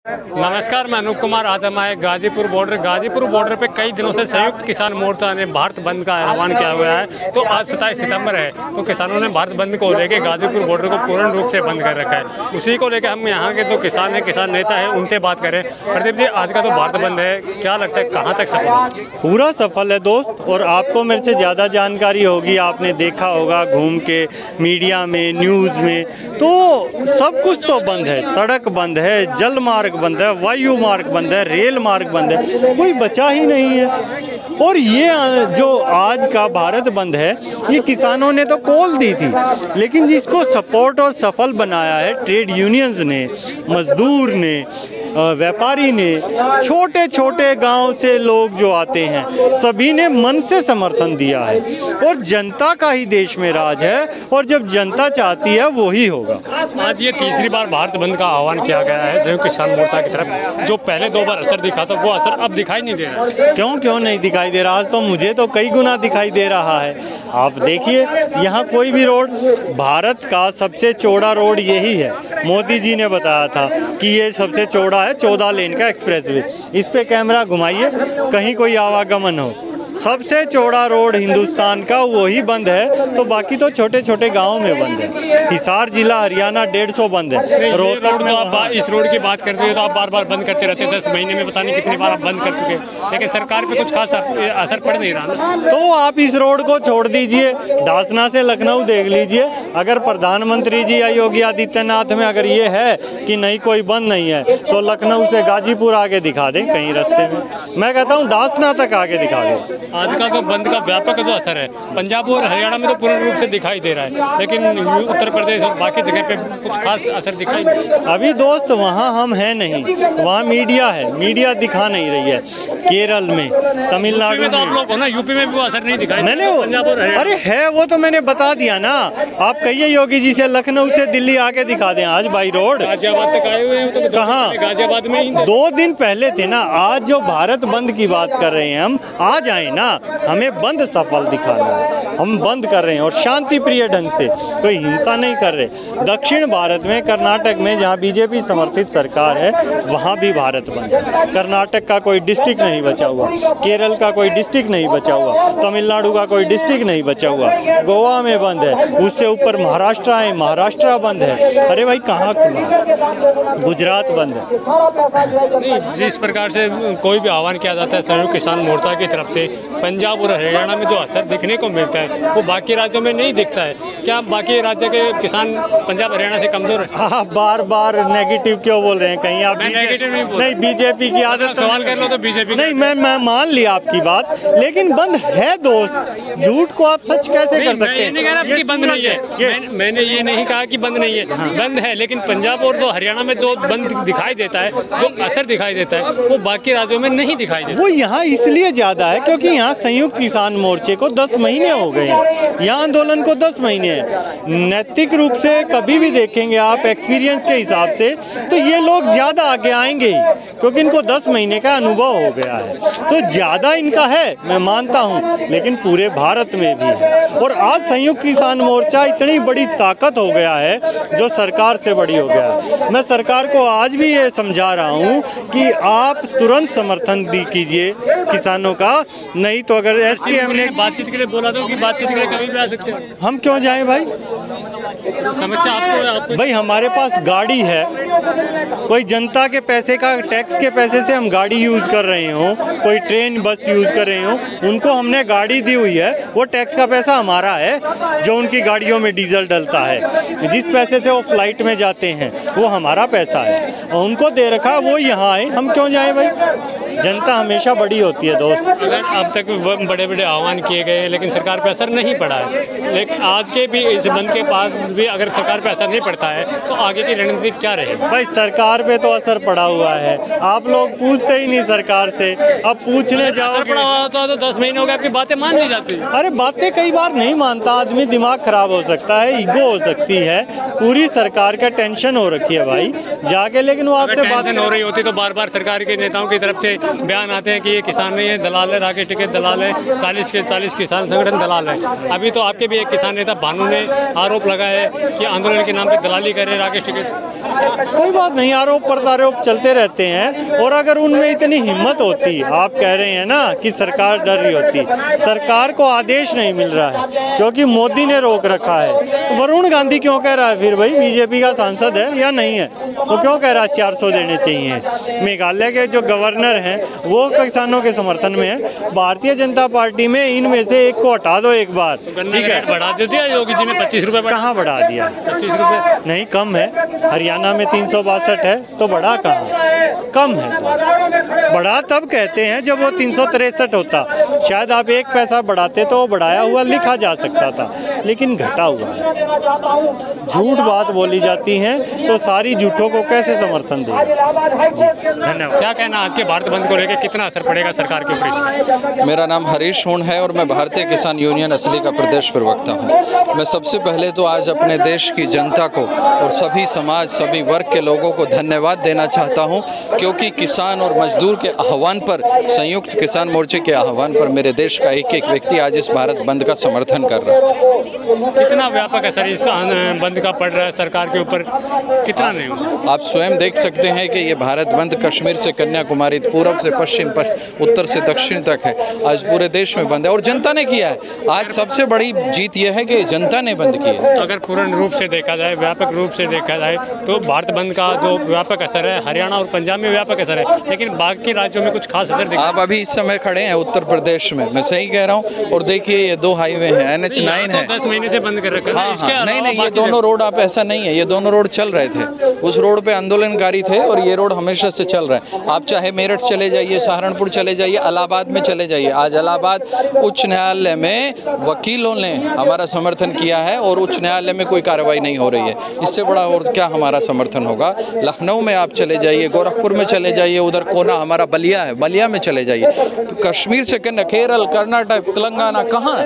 नमस्कार, मैं अनूप कुमार। आज हम आए गाजीपुर बॉर्डर पे कई दिनों से संयुक्त किसान मोर्चा ने भारत बंद का ऐलान किया हुआ है। तो आज 27 सितंबर है, तो किसानों ने भारत बंद को लेकर गाजीपुर बॉर्डर को पूर्ण रूप से बंद कर रखा है। उसी को लेकर हम यहाँ के जो किसान हैं, किसान नेता है, उनसे बात करें। प्रदीप जी, आज का तो भारत बंद है, क्या लगता है कहाँ तक सफल है? पूरा सफल है दोस्त, और आपको मेरे से ज़्यादा जानकारी होगी, आपने देखा होगा घूम के मीडिया में, न्यूज़ में, तो सब कुछ तो बंद है। सड़क बंद है, जल मार्ग बंद है, वायु मार्ग बंद है, रेल मार्ग बंद है, कोई बचा ही नहीं है। और ये जो आज का भारत बंद है, ये किसानों ने तो कॉल दी थी, लेकिन जिसको सपोर्ट और सफल बनाया है ट्रेड यूनियंस ने, मजदूर ने, व्यापारी ने, छोटे छोटे गांव से लोग जो आते हैं, सभी ने मन से समर्थन दिया है। और जनता का ही देश में राज है, और जब जनता चाहती है वो ही होगा। आज ये तीसरी बार भारत बंद का आह्वान किया गया है संयुक्त किसान मोर्चा की तरफ। जो पहले 2 बार असर दिखा था, वो असर अब दिखाई नहीं दे रहा। क्यों नहीं दिखाई दे रहा? आज तो मुझे तो कई गुना दिखाई दे रहा है। आप देखिए, यहाँ कोई भी रोड, भारत का सबसे चौड़ा रोड यही है। मोदी जी ने बताया था कि ये सबसे चौड़ा है, 14 लेन का एक्सप्रेसवे। इस पे कैमरा घुमाइए, कहीं कोई आवागमन हो। सबसे चौड़ा रोड हिंदुस्तान का वही बंद है, तो बाकी तो छोटे छोटे गांव में बंद है। हिसार जिला हरियाणा 150 बंद है। रोहतक में आप इस रोड की बात करते हैं तो आप बार बार बंद करते रहते हैं। 10 महीने में पता नहीं कितनी बार आप बंद कर चुके हैं, लेकिन सरकार पे कुछ खास असर पड़ नहीं रहा। तो आप इस रोड को छोड़ दीजिए, डासना से लखनऊ देख लीजिए। अगर प्रधानमंत्री जी या योगी आदित्यनाथ में अगर ये है कि नहीं कोई बंद नहीं है, तो लखनऊ से गाजीपुर आगे दिखा दें कहीं रास्ते में। मैं कहता हूँ डासना तक आगे दिखा दें। आज का तो बंद का व्यापक जो असर है, पंजाब और हरियाणा में तो पूर्ण रूप से दिखाई दे रहा है, लेकिन उत्तर प्रदेश और बाकी जगह पे कुछ खास असर दिखाई नहीं। अभी दोस्त वहाँ हम हैं नहीं, वहाँ मीडिया है, मीडिया दिखा नहीं रही है। केरल में, तमिलनाडु में तो आप लोग हो ना, यूपी में भी वो असर नहीं दिखाई। मैंने अरे है वो तो मैंने बता दिया ना। आप कहिए योगी जी से लखनऊ से दिल्ली आके दिखा दें आज बाई रोड। गाजियाबाद तक आए हुए हैं तो कहाँ? गाजियाबाद में ही 2 दिन पहले थे ना। आज जो भारत बंद की बात कर रहे हैं हम, आ जाए ना, हमें बंद सफल दिखाना है। हम बंद कर रहे हैं और शांति प्रिय ढंग से, कोई हिंसा नहीं कर रहे। दक्षिण भारत में, कर्नाटक में जहां बीजेपी समर्थित सरकार है, वहां भी भारत बंद है। कर्नाटक का कोई डिस्ट्रिक्ट नहीं बचा हुआ, केरल का कोई डिस्ट्रिक्ट नहीं बचा हुआ, तमिलनाडु का कोई डिस्ट्रिक्ट नहीं बचा हुआ, गोवा में बंद है। उससे ऊपर महाराष्ट्र है, महाराष्ट्र बंद है। अरे भाई कहाँ खुला? गुजरात बंद है। जिस प्रकार से कोई भी आह्वान किया जाता है संयुक्त किसान मोर्चा की तरफ से, पंजाब और हरियाणा में जो असर दिखने को मिलता है वो बाकी राज्यों में नहीं दिखता है। क्या बाकी राज्य के किसान पंजाब हरियाणा से कमजोर है? आप बार बार नेगेटिव क्यों बोल रहे हैं? कहीं आप नहीं, बीजेपी की आदत सवाल कर लो तो बीजेपी नहीं। मैं मान लिया आपकी बात, लेकिन बंद है दोस्त। झूठ को आप सच कैसे कर सकते हैं? नहीं कह रहा कि बंद नहीं है, मैंने ये नहीं कहा कि बंद नहीं है। बंद है, लेकिन पंजाब और जो हरियाणा में जो बंद दिखाई देता है, जो असर दिखाई देता है, वो बाकी राज्यों में नहीं दिखाई देता। वो यहाँ इसलिए ज्यादा है क्योंकि यहाँ संयुक्त किसान मोर्चे को 10 महीने हो गए हैं, यहाँ आंदोलन को 10 महीने हैं। नैतिक रूप से कभी भी देखेंगे आप, एक्सपीरियंस के हिसाब से, तो ये लोग ज़्यादा आगे आएंगे ही, क्योंकि इनको 10 महीने का अनुभव हो गया है। तो ज़्यादा इनका है, मैं मानता हूँ, लेकिन पूरे भारत में भी है। और आज संयुक्त किसान मोर्चा इतनी बड़ी ताकत हो गया है, जो सरकार से बड़ी हो गया है। मैं सरकार को आज भी ये समझा रहा हूँ कि आप तुरंत समर्थन कीजिए किसानों का, नहीं तो अगर SKM ने बातचीत के लिए बोला था कि बातचीत के लिए कभी भी आ सकते हैं। हम क्यों जाएं भाई? समस्या आपको भाई हमारे पास गाड़ी है, कोई जनता के पैसे का, टैक्स के पैसे से हम गाड़ी यूज़ कर रहे हो, कोई ट्रेन बस यूज़ कर रहे हो, उनको हमने गाड़ी दी हुई है, वो टैक्स का पैसा हमारा है, जो उनकी गाड़ियों में डीजल डलता है, जिस पैसे से वो फ्लाइट में जाते हैं, वो हमारा पैसा है, और उनको दे रखा है, वो यहाँ आए, हम क्यों जाएं भाई? जनता हमेशा बड़ी होती है दोस्त। अगर अब तक बड़े बड़े आह्वान किए गए, लेकिन सरकार पे असर नहीं पड़ा है, लेकिन आज के भी इस बंद के बाद भी अगर सरकार पे असर नहीं पड़ता है, तो आगे की रणनीति क्या रहेगी? भाई सरकार पे तो असर पड़ा हुआ है, आप लोग पूछते ही नहीं सरकार से। अब पूछने जाओगे, पड़ा हुआ तो 10 महीने हो गए, आपकी बातें मान ली जाती है। अरे बातें कई बार नहीं मानता आदमी, दिमाग खराब हो सकता है, ईगो हो सकती है, पूरी सरकार का टेंशन हो रखी है भाई जाके। लेकिन वो आपसे बात हो रही होती तो बार बार सरकार के नेताओं की तरफ से बयान आते हैं कि ये किसान नहीं है, दलाल है, राकेश टिकैत दलाल है, 40 के 40 किसान संगठन दलाल है। अभी तो आपके भी एक किसान नेता भानु ने आरोप लगाया है कि आंदोलन के नाम पे दलाली कर रहे राकेश टिकैत। कोई बात नहीं, आरोप प्रत्यारोप चलते रहते हैं। और अगर उनमें इतनी हिम्मत होती, आप कह रहे हैं ना कि सरकार डर रही होती, सरकार को आदेश नहीं मिल रहा है क्योंकि मोदी ने रोक रखा है। वरुण गांधी क्यों कह रहा है फिर भाई, बीजेपी का सांसद है या नहीं है, तो क्यों कह रहा है 400 देने चाहिए। मेघालय के जो गवर्नर हैं वो किसानों के समर्थन में है। भारतीय जनता पार्टी में इनमें से एक को हटा दो एक बार, ठीक है। बढ़ा दिया योगी जी ने 25 रुपये। कहाँ बढ़ा दिया? 25 रुपये नहीं, कम है। हरियाणा में 362 है तो बढ़ा कहाँ, कम है। तो बढ़ा तब कहते हैं जब वो 363 होता। शायद आप 1 पैसा बढ़ाते तो बढ़ाया हुआ लिखा जा सकता था, लेकिन घटा हुआ है। झूठ बात बोली जाती है तो सारी झूठों को कैसे समर्थन दें। धन्यवाद। क्या कहना आज के भारत बंद को लेकर, कितना असर पड़ेगा सरकार के ऊपर? मेरा नाम हरीश हुण है और मैं भारतीय किसान यूनियन असली का प्रदेश प्रवक्ता हूँ। मैं सबसे पहले तो आज अपने देश की जनता को और सभी समाज, सभी वर्ग के लोगों को धन्यवाद देना चाहता हूँ, क्योंकि किसान और मजदूर के आह्वान पर, संयुक्त किसान मोर्चे के आह्वान पर मेरे देश का एक एक व्यक्ति आज इस भारत बंद का समर्थन कर रहा है। कितना व्यापक असर इस बंद का पड़ रहा है सरकार के ऊपर, कितना नहीं? आप स्वयं देख सकते हैं कि ये भारत बंद कश्मीर से कन्याकुमारी, पूर्व से पश्चिम, उत्तर से दक्षिण तक है। आज पूरे देश में बंद है और जनता ने किया है। आज सबसे बड़ी जीत यह है कि जनता ने बंद किया। अगर पूर्ण रूप से देखा जाए, व्यापक रूप से देखा जाए तो भारत बंद का जो व्यापक असर है हरियाणा और पंजाब में व्यापक असर है, लेकिन बाकी राज्यों में कुछ खास असर दिखा। आप अभी इस समय खड़े हैं उत्तर प्रदेश में, मैं सही कह रहा हूँ। और देखिए ये 2 हाईवे हैं, NH9 है। 10 महीने से बंद कर रखा है। हाँ, नहीं, ये दोनों रोड, आप ऐसा नहीं है, ये दोनों रोड चल रहे थे। उस रोड पे आंदोलनकारी थे और ये रोड हमेशा से चल रहा है। आप चाहे मेरठ चले जाइए, सहारनपुर चले जाइए, इलाहाबाद में चले जाइए। आज इलाहाबाद उच्च न्यायालय में वकीलों ने हमारा समर्थन किया है और उच्च न्यायालय में कोई कार्रवाई नहीं हो रही है। इससे बड़ा और क्या हमारा समर्थन होगा। लखनऊ में आप चले जाइए, गोरखपुर में चले जाइए, उधर कोना हमारा बलिया है, बलिया में चले जाइए। कश्मीर से केरल, कर्नाटक, तेलंगाना, कहाँ?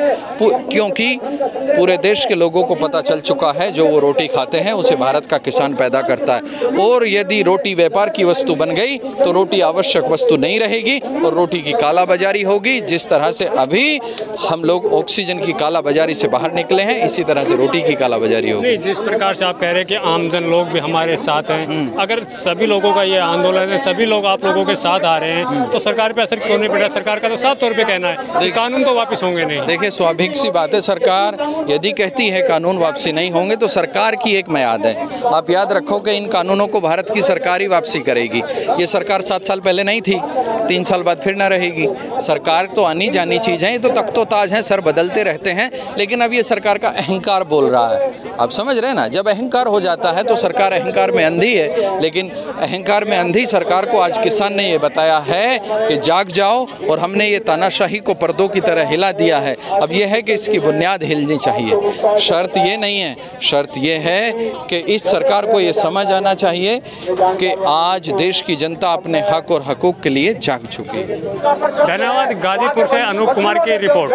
क्योंकि पूरे देश के लोगों को पता चल चुका है जो वो रोटी खाते हैं उसे भारत का किसान पैदा करता है। और यदि रोटी व्यापार की वस्तु बन गई तो रोटी आवश्यक वस्तु नहीं रहेगी और रोटी की कालाबाजारी होगी। जिस तरह से अभी हम लोग ऑक्सीजन की कालाबाजारी से बाहर निकले हैं, इसी तरह से रोटी की कालाबाजारी होगी। जिस प्रकार से आप कह रहे हैं कि आमजन लोग भी हमारे साथ हैं, अगर सभी लोगों का ये आंदोलन है, सभी लोग आप लोगों के साथ आ रहे हैं, तो सरकार पे असर क्यों नहीं पड़ रहा? सरकार का तो साफ तौर पे कहना है कि कानून तो वापस होंगे नहीं। देखिए, स्वाभाविक सी बात है, सरकार यदि कहती है कानून वापसी नहीं होंगे तो सरकार की एक मियाद है। आप याद रखो कि इन कानूनों को भारत की सरकार ही वापसी करेगी। ये सरकार 7 साल पहले नहीं थी, 3 साल बाद फिर ना रहेगी। सरकार तो आनी जानी चीज़ है, ये तो तख्तो ताज हैं, सर बदलते रहते हैं। लेकिन अब ये सरकार का अहंकार बोल रहा है। आप समझ रहे हैं ना, जब अहंकार हो जाता है तो सरकार अहंकार में अंधी है। लेकिन अहंकार में अंधी सरकार को आज किसान ने ये बताया है कि जाग जाओ, और हमने ये तानाशाही को पर्दों की तरह हिला दिया है। अब ये है कि इसकी बुनियाद हिलनी चाहिए। शर्त ये नहीं है, शर्त ये है कि इस सरकार को ये समझ आना चाहिए कि आज देश की जनता अपने हक और हकूक़ के लिए जाग चुकी है। धन्यवाद। गाजीपुर से अनूप कुमार की रिपोर्ट।